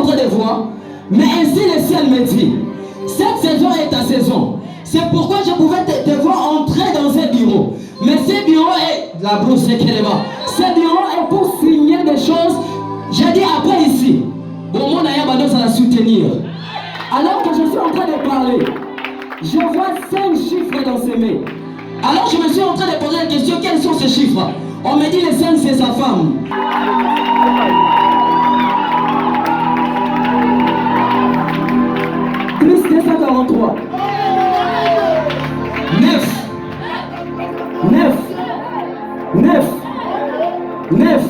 en train de voir. Mais ainsi le ciel me dit, cette saison est ta saison. C'est pourquoi je pouvais te voir entrer dans un bureau. Mais ce bureau est la brousse qui est là-bas. Ce bureau est pour signer des choses. J'ai dit après ici. Bon, mon aïe va la soutenir. Alors que je suis en train de parler, je vois 5 chiffres dans ses mains. Alors je me suis en train de poser la question, quels sont ces chiffres? On me dit le 5 c'est sa femme. Plus 243. 9. 9. 9. 9.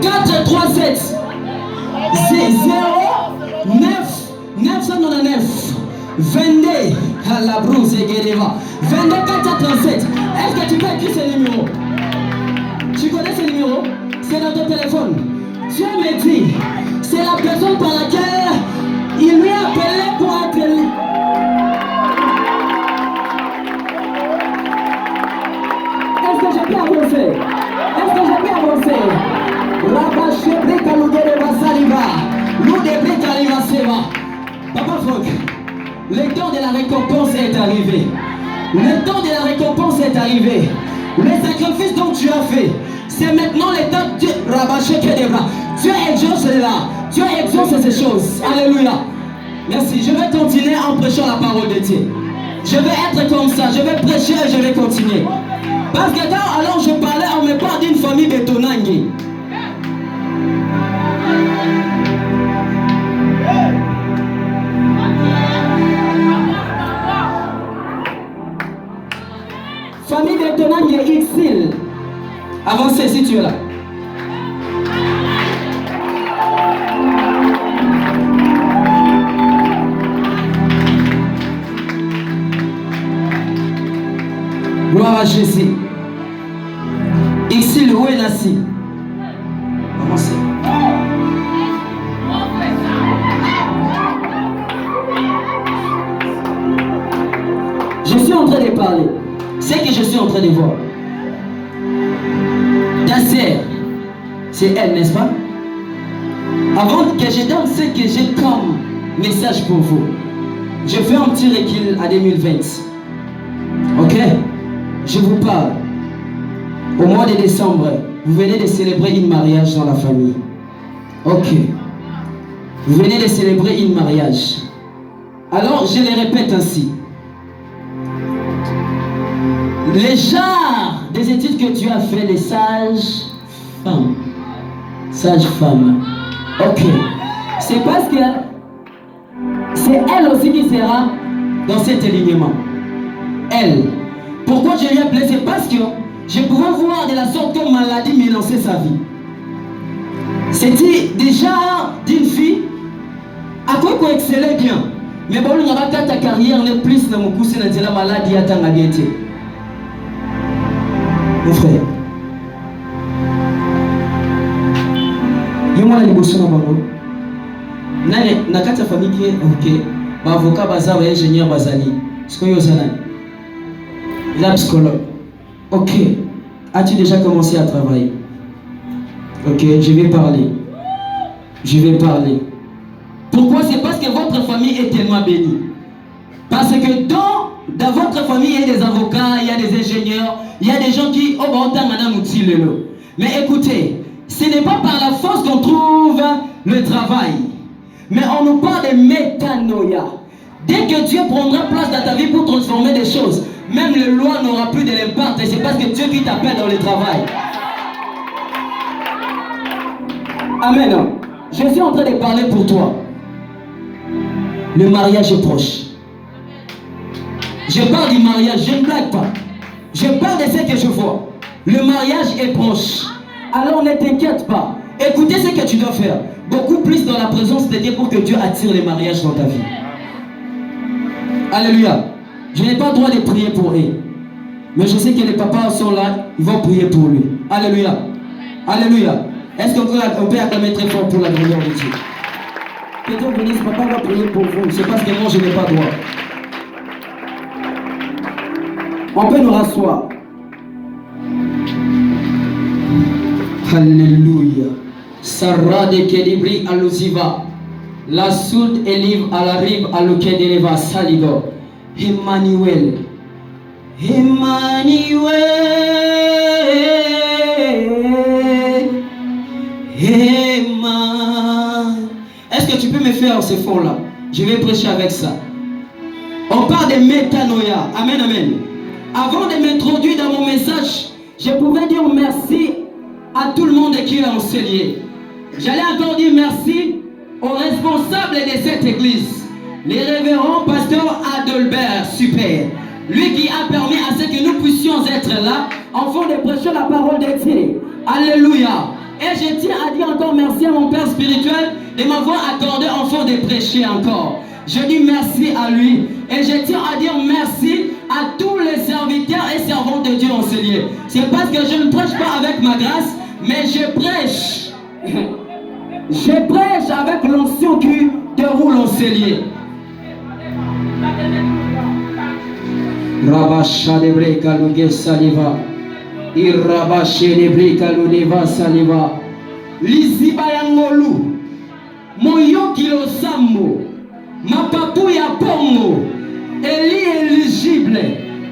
4, 3, 7. 0, 9, 999. 22. À la brousse et Guédéva. 22, 4, 37. Est-ce que tu peux écrire ce numéro? Tu connais ce numéro? C'est dans ton téléphone. Dieu me dit, c'est la personne par laquelle il lui a appelé pour être élu. Est-ce que je peux avancer? Est-ce que je peux avancer? Papa Franck, le temps de la récompense est arrivé. Le temps de la récompense est arrivé. Le sacrifice dont tu as fait, c'est maintenant le temps de rabâcher que des bras. Dieu exauce là. Dieu exauce ces choses. Alléluia. Merci. Je vais continuer en prêchant la parole de Dieu. Je vais être comme ça. Je vais prêcher et je vais continuer. Parce que quand alors je parlais, on me parle d'une famille de Tonangi. Famille de Tonangi et Xil. Avancez si tu es là. Gloire à Jésus. Xil, où est Nassi? Avancez. Je suis en train de parler. C'est que je suis en train de voir. Ta sœur, c'est elle, n'est-ce pas? Avant que je donne ce que j'ai comme message pour vous, je fais un petit recul à 2020. Ok? Je vous parle. Au mois de décembre, vous venez de célébrer une mariage dans la famille. Ok. Vous venez de célébrer une mariage. Alors, je le répète ainsi. Les genres des études que tu as fait, les sages-femmes. Sages-femmes. Ok. C'est parce que c'est elle aussi qui sera dans cet alignement. Elle. Pourquoi je l'ai appelée? C'est parce que je pouvais voir de la sorte que maladie menaçait sa vie. C'était déjà d'une fille à quoi qu'on excellait bien. Mais bon, on a ta carrière n'est plus dans mon coup, c'est la maladie à ta maladie. Mon frère, il y a une émotion dans mon na kata famille qui est ok, avocat baza ou ingénieur bazali. Ce que vous savez, la psychologue. Ok, as-tu déjà commencé à travailler? Ok, je vais parler. Je vais parler. Pourquoi? C'est parce que votre famille est tellement bénie. Parce que dans votre famille, il y a des avocats, il y a des ingénieurs, il y a des gens qui mais écoutez, ce n'est pas par la force qu'on trouve le travail, mais on nous parle de métanoïa. Dès que Dieu prendra place dans ta vie pour transformer des choses, même les lois n'aura plus de l'impact, et c'est parce que Dieu qui t'appelle dans le travail. Amen. Je suis en train de parler pour toi. Le mariage est proche. Je parle du mariage, je ne blague pas. Je parle de ce que je vois. Le mariage est proche. Alors ne t'inquiète pas. Écoutez ce que tu dois faire. Beaucoup plus dans la présence de Dieu pour que Dieu attire les mariages dans ta vie. Alléluia. Je n'ai pas le droit de prier pour eux. Mais je sais que les papas sont là, ils vont prier pour lui. Alléluia. Alléluia. Est-ce qu'on peut acclamer très fort pour la gloire de Dieu? Que Dieu bénisse, papa va prier pour vous. C'est parce que moi je n'ai pas droit. On peut nous rasseoir. Alléluia. Sarah de Kelibri alusiva. La soude elive à la rive à l'oké de l'eva saligo. Emmanuel. Emmanuel. Emmanuel. Est-ce que tu peux me faire ce fond-là? Je vais prêcher avec ça. On parle de métanoïa. Amen, amen. Avant de m'introduire dans mon message, je pouvais dire merci à tout le monde qui a enseigné. J'allais encore dire merci aux responsables de cette église, les révérends pasteur Adalbert, super. Lui qui a permis à ce que nous puissions être là, afin de prêcher la parole de Dieu. Alléluia. Et je tiens à dire encore merci à mon père spirituel de m'avoir accordé afin de prêcher encore. Je dis merci à lui. Et je tiens à dire merci à tous les serviteurs et servantes de Dieu enseignés. C'est parce que je ne prêche pas avec ma grâce, mais je prêche. Je prêche avec l'onction qui déroule enseigné. Rabacha de breka saliva. Irabache de breka luneva saliva. Lisiba yangolu. Moyo kilo sambo. Mapapu ya pongo. Eli éligible.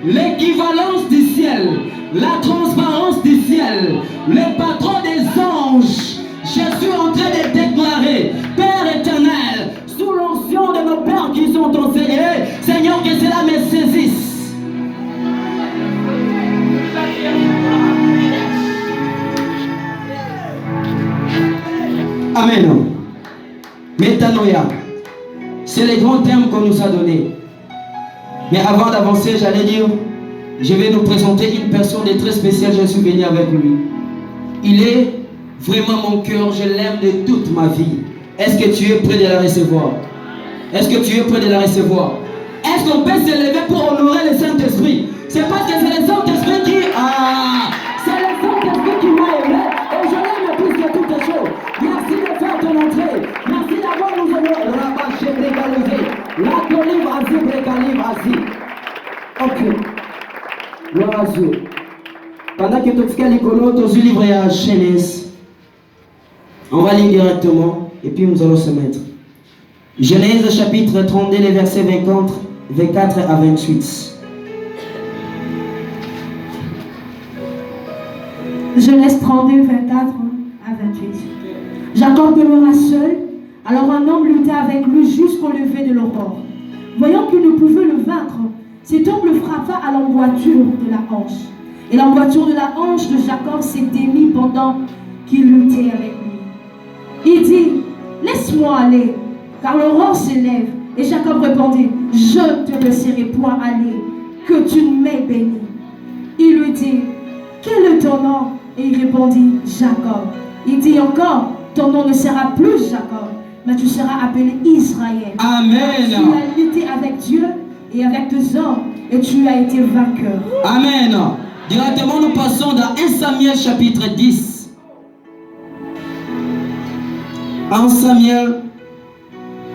L'équivalence du ciel. La transparence du ciel. Le patron des anges. Je suis en train de déclarer, Père éternel, sous l'onction de nos pères qui sont enseignés, Seigneur, que cela me saisisse. Amen. Métanoïa, c'est les grands termes qu'on nous a donnés. Mais avant d'avancer, j'allais dire, je vais nous présenter une personne de très spéciale, je suis venu avec lui. Il est vraiment mon cœur, je l'aime de toute ma vie. Est-ce que tu es prêt de la recevoir? Est-ce que tu es prêt de la recevoir? Est-ce qu'on peut se lever pour honorer le Saint-Esprit? C'est parce que c'est le Saint-Esprit qui... c'est le Saint-Esprit qui m'a aimé et je l'aime plus que toutes les choses. Merci de faire ton entrée. Merci d'avoir nous honoré. Rabaché brégalisé. La colline vas-y, brégalive, vas-y. Ok. Gloire à Dieu. Pendant que tu fais l'écolo, tu livres à Genèse. On va lire directement et puis nous allons se mettre. Genèse chapitre 32, les versets 24 à 28. Genèse 32, 24 à 28. Jacob demeura seul, alors un homme lutta avec lui jusqu'au lever de l'aurore. Voyant qu'il ne pouvait le vaincre, cet homme le frappa à l'emboîture de la hanche. Et l'emboîture de la hanche de Jacob s'était mise pendant qu'il luttait avec lui. Il dit, laisse-moi aller, car l'aurore s'élève. Et Jacob répondit, je ne te laisserai point aller, que tu ne m'aies béni. Il lui dit, quel est ton nom? Et il répondit, Jacob. Il dit encore, ton nom ne sera plus Jacob, mais tu seras appelé Israël. Amen. Tu as lutté avec Dieu et avec tes hommes, et tu as été vainqueur. Amen. Directement, nous passons dans 1 Samuel chapitre 10. 1 Samuel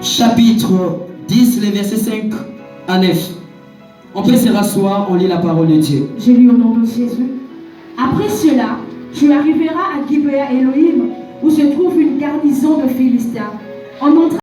chapitre 10, les versets 5 à 9. On peut se rasseoir, on lit la parole de Dieu. Je lis au nom de Jésus. Après cela, tu arriveras à Gibea Elohim, où se trouve une garnison de Philistins. En entrant